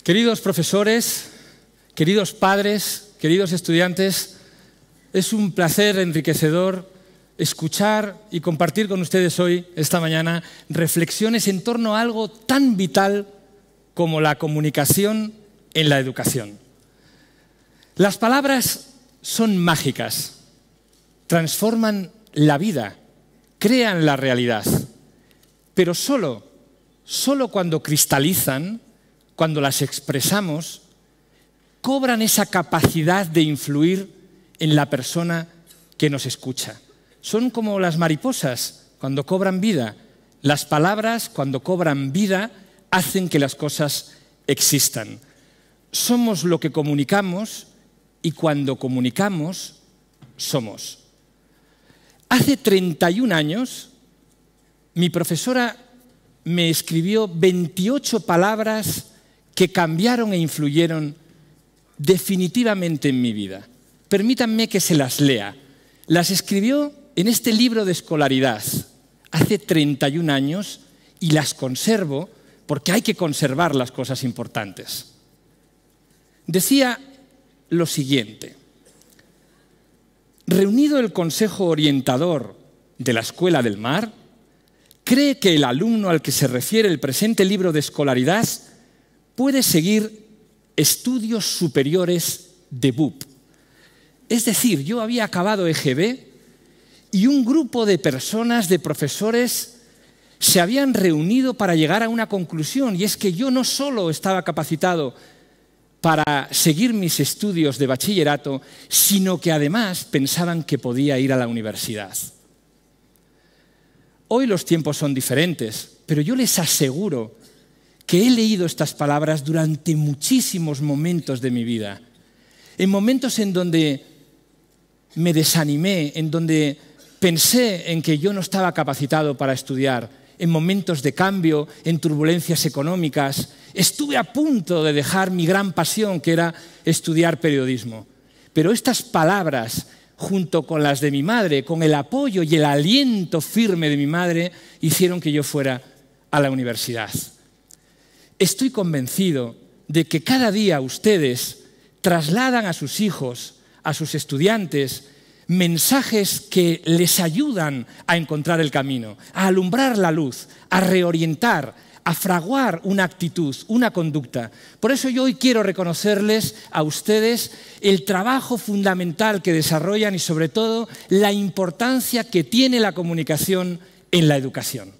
Queridos profesores, queridos padres, queridos estudiantes, es un placer enriquecedor escuchar y compartir con ustedes hoy, esta mañana, reflexiones en torno a algo tan vital como la comunicación en la educación. Las palabras son mágicas, transforman la vida, crean la realidad, pero solo cuando cristalizan, cuando las expresamos, cobran esa capacidad de influir en la persona que nos escucha. Son como las mariposas cuando cobran vida. Las palabras, cuando cobran vida, hacen que las cosas existan. Somos lo que comunicamos y cuando comunicamos, somos. Hace 31 años, mi profesora me escribió 28 palabras que cambiaron e influyeron definitivamente en mi vida. Permítanme que se las lea. Las escribió en este libro de escolaridad hace 31 años y las conservo porque hay que conservar las cosas importantes. Decía lo siguiente: reunido el Consejo Orientador de la Escuela del Mar, cree que el alumno al que se refiere el presente libro de escolaridad puede seguir estudios superiores de BUP. Es decir, yo había acabado EGB y un grupo de personas, de profesores, se habían reunido para llegar a una conclusión, y es que yo no solo estaba capacitado para seguir mis estudios de bachillerato, sino que además pensaban que podía ir a la universidad. Hoy los tiempos son diferentes, pero yo les aseguro que he leído estas palabras durante muchísimos momentos de mi vida. En momentos en donde me desanimé, en donde pensé en que yo no estaba capacitado para estudiar, en momentos de cambio, en turbulencias económicas. Estuve a punto de dejar mi gran pasión, que era estudiar periodismo. Pero estas palabras, junto con las de mi madre, con el apoyo y el aliento firme de mi madre, hicieron que yo fuera a la universidad. Estoy convencido de que cada día ustedes trasladan a sus hijos, a sus estudiantes, mensajes que les ayudan a encontrar el camino, a alumbrar la luz, a reorientar, a fraguar una actitud, una conducta. Por eso yo hoy quiero reconocerles a ustedes el trabajo fundamental que desarrollan y sobre todo la importancia que tiene la comunicación en la educación.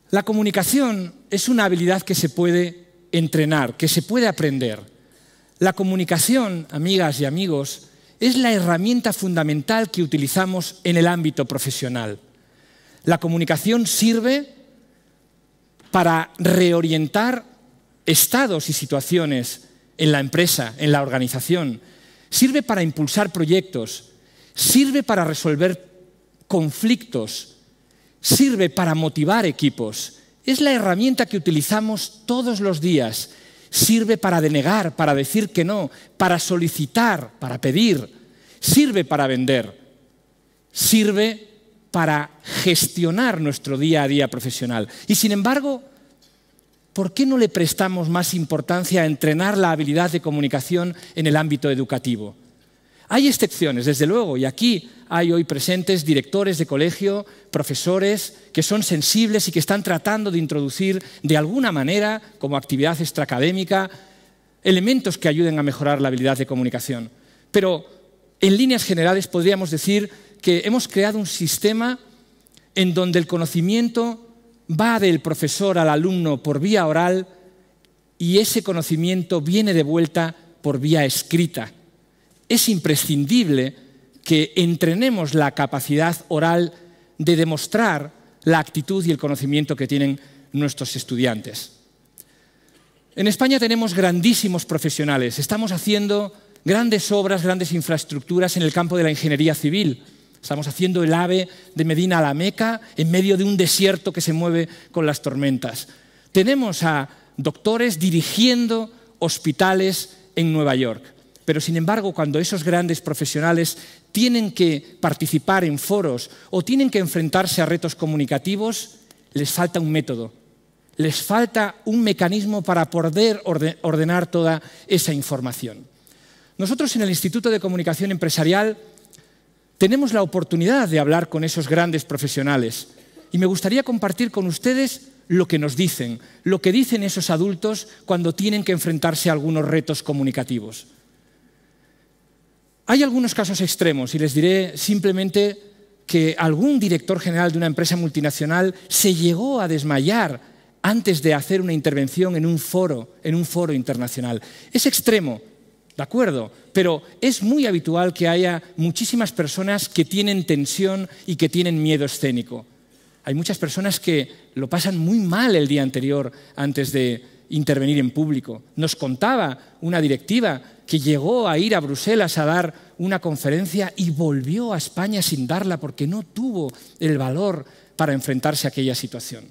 La comunicación es una habilidad que se puede entrenar, que se puede aprender. La comunicación, amigas y amigos, es la herramienta fundamental que utilizamos en el ámbito profesional. La comunicación sirve para reorientar estados y situaciones en la empresa, en la organización. Sirve para impulsar proyectos, sirve para resolver conflictos, sirve para motivar equipos. Es la herramienta que utilizamos todos los días. Sirve para denegar, para decir que no, para solicitar, para pedir. Sirve para vender. Sirve para gestionar nuestro día a día profesional. Y sin embargo, ¿por qué no le prestamos más importancia a entrenar la habilidad de comunicación en el ámbito educativo? Hay excepciones, desde luego, y aquí hay hoy presentes directores de colegio, profesores que son sensibles y que están tratando de introducir de alguna manera, como actividad extraacadémica, elementos que ayuden a mejorar la habilidad de comunicación. Pero en líneas generales podríamos decir que hemos creado un sistema en donde el conocimiento va del profesor al alumno por vía oral y ese conocimiento viene de vuelta por vía escrita. Es imprescindible que entrenemos la capacidad oral de demostrar la actitud y el conocimiento que tienen nuestros estudiantes. En España tenemos grandísimos profesionales. Estamos haciendo grandes obras, grandes infraestructuras en el campo de la ingeniería civil. Estamos haciendo el AVE de Medina a la Meca en medio de un desierto que se mueve con las tormentas. Tenemos a doctores dirigiendo hospitales en Nueva York. Pero, sin embargo, cuando esos grandes profesionales tienen que participar en foros o tienen que enfrentarse a retos comunicativos, les falta un método, les falta un mecanismo para poder ordenar toda esa información. Nosotros en el Instituto de Comunicación Empresarial tenemos la oportunidad de hablar con esos grandes profesionales y me gustaría compartir con ustedes lo que nos dicen, lo que dicen esos adultos cuando tienen que enfrentarse a algunos retos comunicativos. Hay algunos casos extremos y les diré simplemente que algún director general de una empresa multinacional se llegó a desmayar antes de hacer una intervención en un foro internacional. Es extremo, ¿de acuerdo? Pero es muy habitual que haya muchísimas personas que tienen tensión y que tienen miedo escénico. Hay muchas personas que lo pasan muy mal el día anterior antes de intervenir en público. Nos contaba una directiva que llegó a ir a Bruselas a dar una conferencia y volvió a España sin darla porque no tuvo el valor para enfrentarse a aquella situación.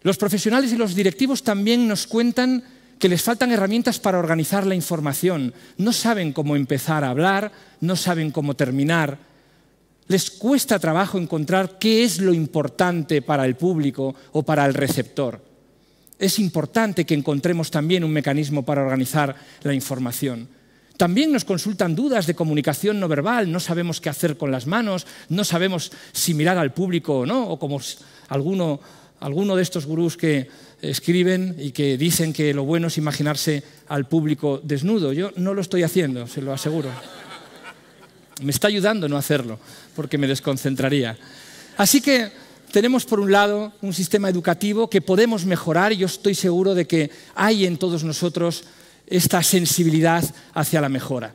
Los profesionales y los directivos también nos cuentan que les faltan herramientas para organizar la información. No saben cómo empezar a hablar, no saben cómo terminar. Les cuesta trabajo encontrar qué es lo importante para el público o para el receptor. Es importante que encontremos también un mecanismo para organizar la información. También nos consultan dudas de comunicación no verbal, no sabemos qué hacer con las manos, no sabemos si mirar al público o no, o como alguno de estos gurús que escriben y que dicen que lo bueno es imaginarse al público desnudo. Yo no lo estoy haciendo, se lo aseguro. Me está ayudando no hacerlo, porque me desconcentraría. Así que tenemos, por un lado, un sistema educativo que podemos mejorar y yo estoy seguro de que hay en todos nosotros esta sensibilidad hacia la mejora.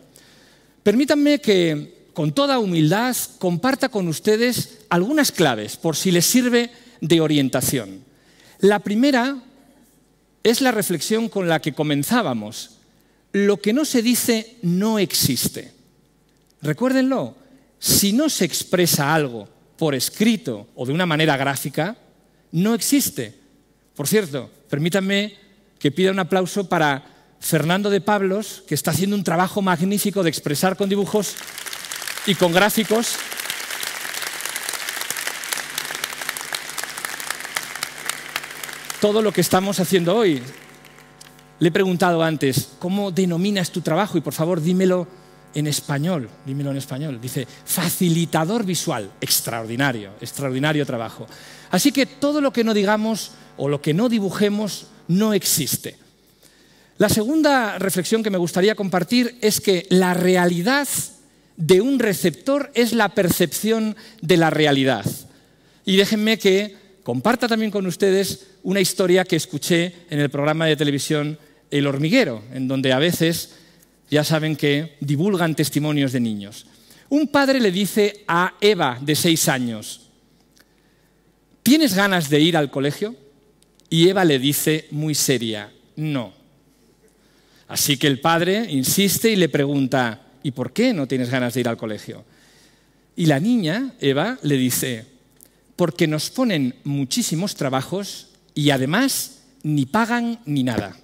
Permítanme que, con toda humildad, comparta con ustedes algunas claves, por si les sirve de orientación. La primera es la reflexión con la que comenzábamos. Lo que no se dice no existe. Recuérdenlo, si no se expresa algo por escrito o de una manera gráfica, no existe. Por cierto, permítanme que pida un aplauso para Fernando de Pablos, que está haciendo un trabajo magnífico de expresar con dibujos y con gráficos todo lo que estamos haciendo hoy. Le he preguntado antes, ¿cómo denominas tu trabajo? Y por favor, dímelo en español. Dice, facilitador visual. Extraordinario, extraordinario trabajo. Así que todo lo que no digamos o lo que no dibujemos no existe. La segunda reflexión que me gustaría compartir es que la realidad de un receptor es la percepción de la realidad. Y déjenme que comparta también con ustedes una historia que escuché en el programa de televisión El Hormiguero, en donde a veces, ya saben que divulgan testimonios de niños. Un padre le dice a Eva, de 6 años, ¿tienes ganas de ir al colegio? Y Eva le dice muy seria, no. Así que el padre insiste y le pregunta, ¿y por qué no tienes ganas de ir al colegio? Y la niña, Eva, le dice, porque nos ponen muchísimos trabajos y además ni pagan ni nada.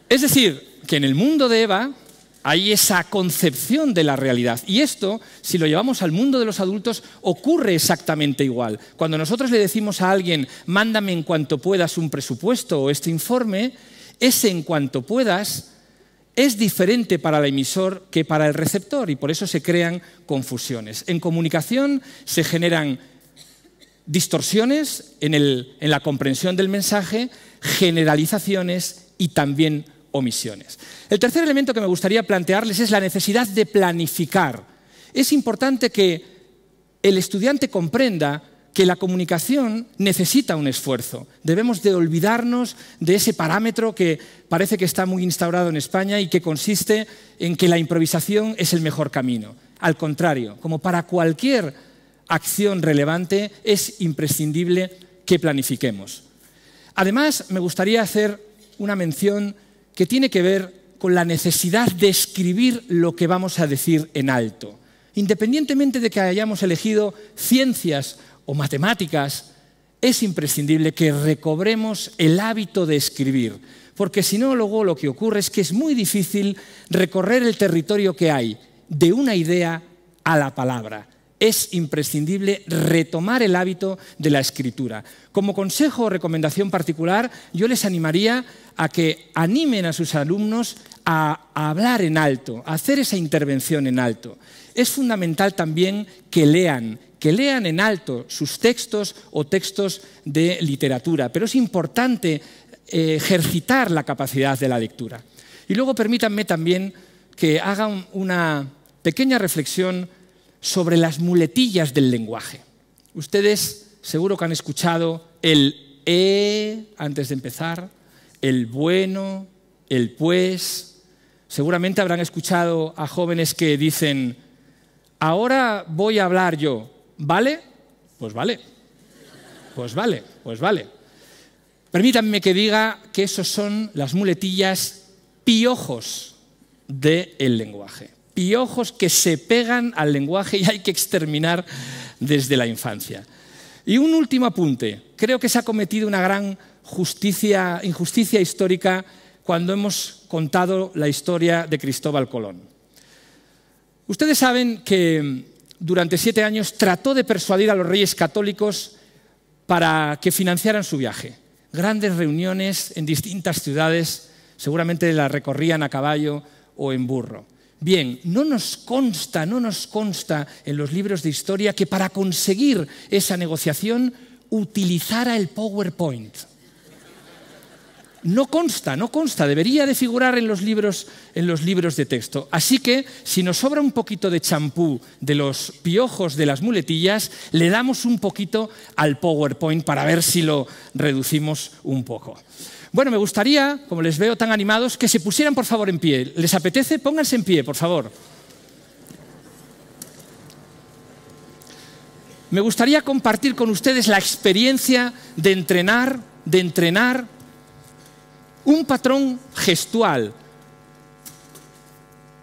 Es decir, que en el mundo de Eva hay esa concepción de la realidad. Y esto, si lo llevamos al mundo de los adultos, ocurre exactamente igual. Cuando nosotros le decimos a alguien, mándame en cuanto puedas un presupuesto o este informe, ese en cuanto puedas es diferente para el emisor que para el receptor y por eso se crean confusiones. En comunicación se generan distorsiones en la comprensión del mensaje, generalizaciones y también omisiones. El tercer elemento que me gustaría plantearles es la necesidad de planificar. Es importante que el estudiante comprenda que la comunicación necesita un esfuerzo. Debemos de olvidarnos de ese parámetro que parece que está muy instaurado en España y que consiste en que la improvisación es el mejor camino. Al contrario, como para cualquier acción relevante, es imprescindible que planifiquemos. Además, me gustaría hacer una mención que tiene que ver con la necesidad de escribir lo que vamos a decir en alto. Independientemente de que hayamos elegido ciencias o matemáticas, es imprescindible que recobremos el hábito de escribir, porque si no, luego lo que ocurre es que es muy difícil recorrer el territorio que hay de una idea a la palabra. Es imprescindible retomar el hábito de la escritura. Como consejo o recomendación particular, yo les animaría a que animen a sus alumnos a hablar en alto, a hacer esa intervención en alto. Es fundamental también que lean en alto sus textos o textos de literatura, pero es importante ejercitar la capacidad de la lectura. Y luego permítanme también que hagan una pequeña reflexión sobre las muletillas del lenguaje. Ustedes seguro que han escuchado el antes de empezar, el bueno, el pues. Seguramente habrán escuchado a jóvenes que dicen, ahora voy a hablar yo, ¿vale? Pues vale, pues vale, pues vale. Permítanme que diga que esos son las muletillas piojos del lenguaje. Piojos que se pegan al lenguaje y hay que exterminar desde la infancia. Y un último apunte. Creo que se ha cometido una gran injusticia histórica cuando hemos contado la historia de Cristóbal Colón. Ustedes saben que durante 7 años trató de persuadir a los reyes católicos para que financiaran su viaje. Grandes reuniones en distintas ciudades, seguramente las recorrían a caballo o en burro. Bien, no nos consta en los libros de historia que para conseguir esa negociación utilizara el PowerPoint. No consta, debería de figurar en los libros de texto. Así que, si nos sobra un poquito de champú de los piojos de las muletillas, le damos un poquito al PowerPoint para ver si lo reducimos un poco. Bueno, me gustaría, como les veo tan animados, que se pusieran por favor en pie. ¿Les apetece? Pónganse en pie, por favor. Me gustaría compartir con ustedes la experiencia de entrenar un patrón gestual.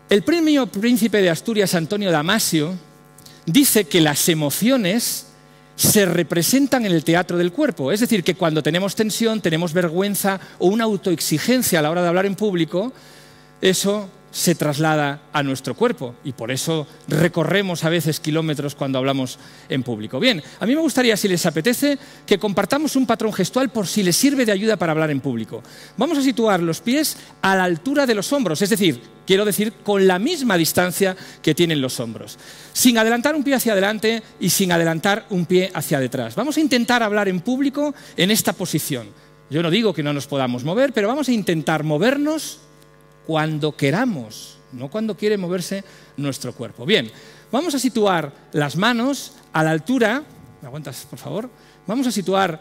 El premio Príncipe de Asturias, Antonio Damasio, dice que las emociones se representan en el teatro del cuerpo. Es decir, que cuando tenemos tensión, tenemos vergüenza o una autoexigencia a la hora de hablar en público, eso se traslada a nuestro cuerpo y por eso recorremos a veces kilómetros cuando hablamos en público. Bien, a mí me gustaría, si les apetece, que compartamos un patrón gestual por si les sirve de ayuda para hablar en público. Vamos a situar los pies a la altura de los hombros, es decir, quiero decir, con la misma distancia que tienen los hombros, sin adelantar un pie hacia adelante y sin adelantar un pie hacia detrás. Vamos a intentar hablar en público en esta posición. Yo no digo que no nos podamos mover, pero vamos a intentar movernos cuando queramos, no cuando quiere moverse nuestro cuerpo. Bien, vamos a situar las manos a la altura, ¿me aguantas, por favor? Vamos a situar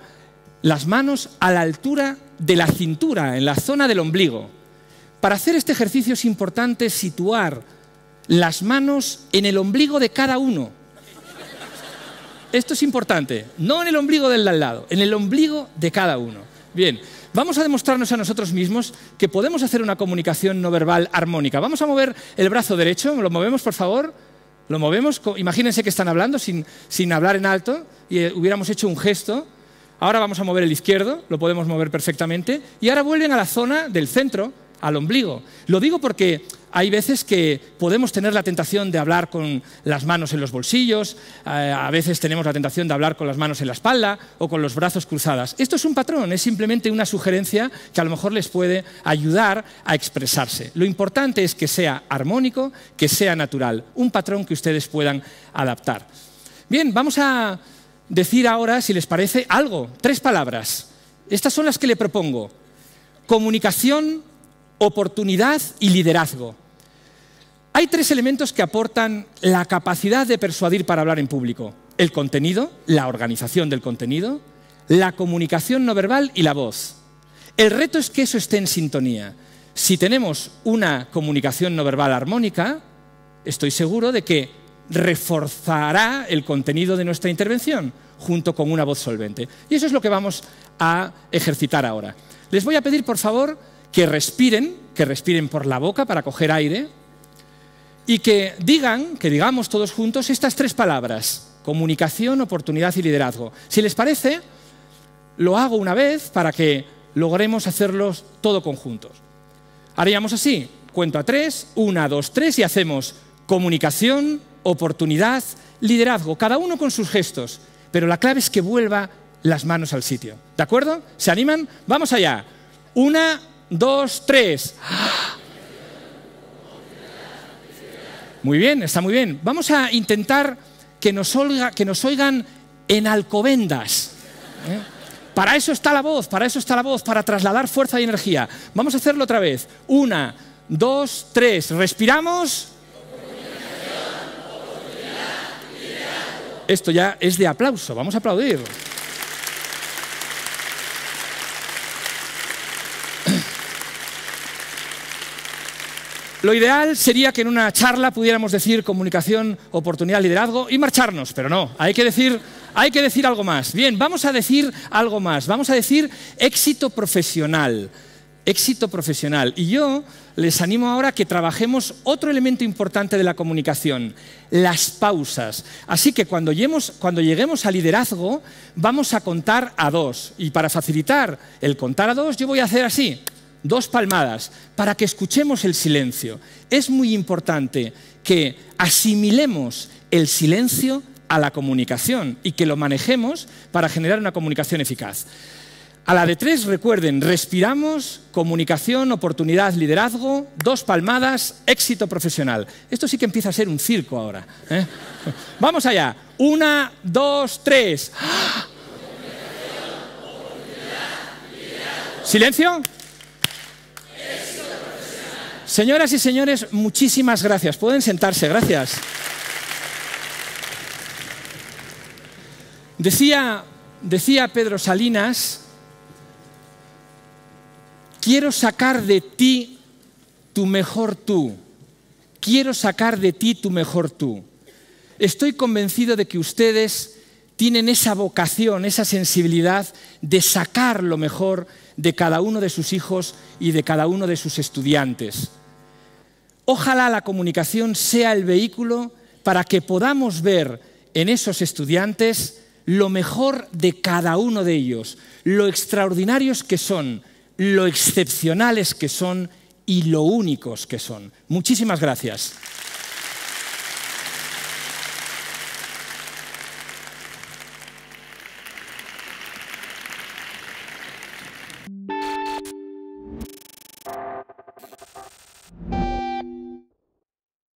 las manos a la altura de la cintura, en la zona del ombligo. Para hacer este ejercicio es importante situar las manos en el ombligo de cada uno. Esto es importante, no en el ombligo del de al lado, en el ombligo de cada uno. Bien. Vamos a demostrarnos a nosotros mismos que podemos hacer una comunicación no verbal armónica. Vamos a mover el brazo derecho, ¿lo movemos, por favor? Lo movemos, imagínense que están hablando sin hablar en alto y hubiéramos hecho un gesto. Ahora vamos a mover el izquierdo, lo podemos mover perfectamente. Y ahora vuelven a la zona del centro, al ombligo. Lo digo porque hay veces que podemos tener la tentación de hablar con las manos en los bolsillos, a veces tenemos la tentación de hablar con las manos en la espalda o con los brazos cruzados. Esto es un patrón, es simplemente una sugerencia que a lo mejor les puede ayudar a expresarse. Lo importante es que sea armónico, que sea natural, un patrón que ustedes puedan adaptar. Bien, vamos a decir ahora, si les parece, algo, 3 palabras. Estas son las que le propongo. Comunicación, oportunidad y liderazgo. Hay 3 elementos que aportan la capacidad de persuadir para hablar en público. El contenido, la organización del contenido, la comunicación no verbal y la voz. El reto es que eso esté en sintonía. Si tenemos una comunicación no verbal armónica, estoy seguro de que reforzará el contenido de nuestra intervención junto con una voz solvente. Y eso es lo que vamos a ejercitar ahora. Les voy a pedir, por favor, que respiren por la boca para coger aire y que digamos todos juntos estas 3 palabras: comunicación, oportunidad y liderazgo. Si les parece, lo hago una vez para que logremos hacerlos todo conjuntos. Haríamos así, cuento a 3, 1, 2, 3 y hacemos comunicación, oportunidad, liderazgo, cada uno con sus gestos, pero la clave es que vuelva las manos al sitio. ¿De acuerdo? ¿Se animan? Vamos allá. 1, 2, 3. Muy bien, está muy bien. Vamos a intentar que nos oigan en Alcobendas. Para eso está la voz, para trasladar fuerza y energía. Vamos a hacerlo otra vez. 1, 2, 3. Respiramos. Esto ya es de aplauso. Vamos a aplaudir. Lo ideal sería que en una charla pudiéramos decir comunicación, oportunidad, liderazgo y marcharnos, pero no, hay que decir algo más. Bien, vamos a decir algo más, vamos a decir éxito profesional. Éxito profesional. Y yo les animo ahora a que trabajemos otro elemento importante de la comunicación, las pausas. Así que cuando lleguemos al liderazgo, vamos a contar a 2. Y para facilitar el contar a 2, yo voy a hacer así. 2 palmadas, para que escuchemos el silencio. Es muy importante que asimilemos el silencio a la comunicación y que lo manejemos para generar una comunicación eficaz. A la de 3, recuerden, respiramos, comunicación, oportunidad, liderazgo, 2 palmadas, éxito profesional. Esto sí que empieza a ser un circo ahora, ¿eh? Vamos allá. 1, 2, 3. ¿Silencio? Señoras y señores, muchísimas gracias. Pueden sentarse, gracias. Decía Pedro Salinas, quiero sacar de ti tu mejor tú. Quiero sacar de ti tu mejor tú. Estoy convencido de que ustedes tienen esa vocación, esa sensibilidad de sacar lo mejor de cada uno de sus hijos y de cada uno de sus estudiantes. Ojalá la comunicación sea el vehículo para que podamos ver en esos estudiantes lo mejor de cada uno de ellos, lo extraordinarios que son, lo excepcionales que son y lo únicos que son. Muchísimas gracias.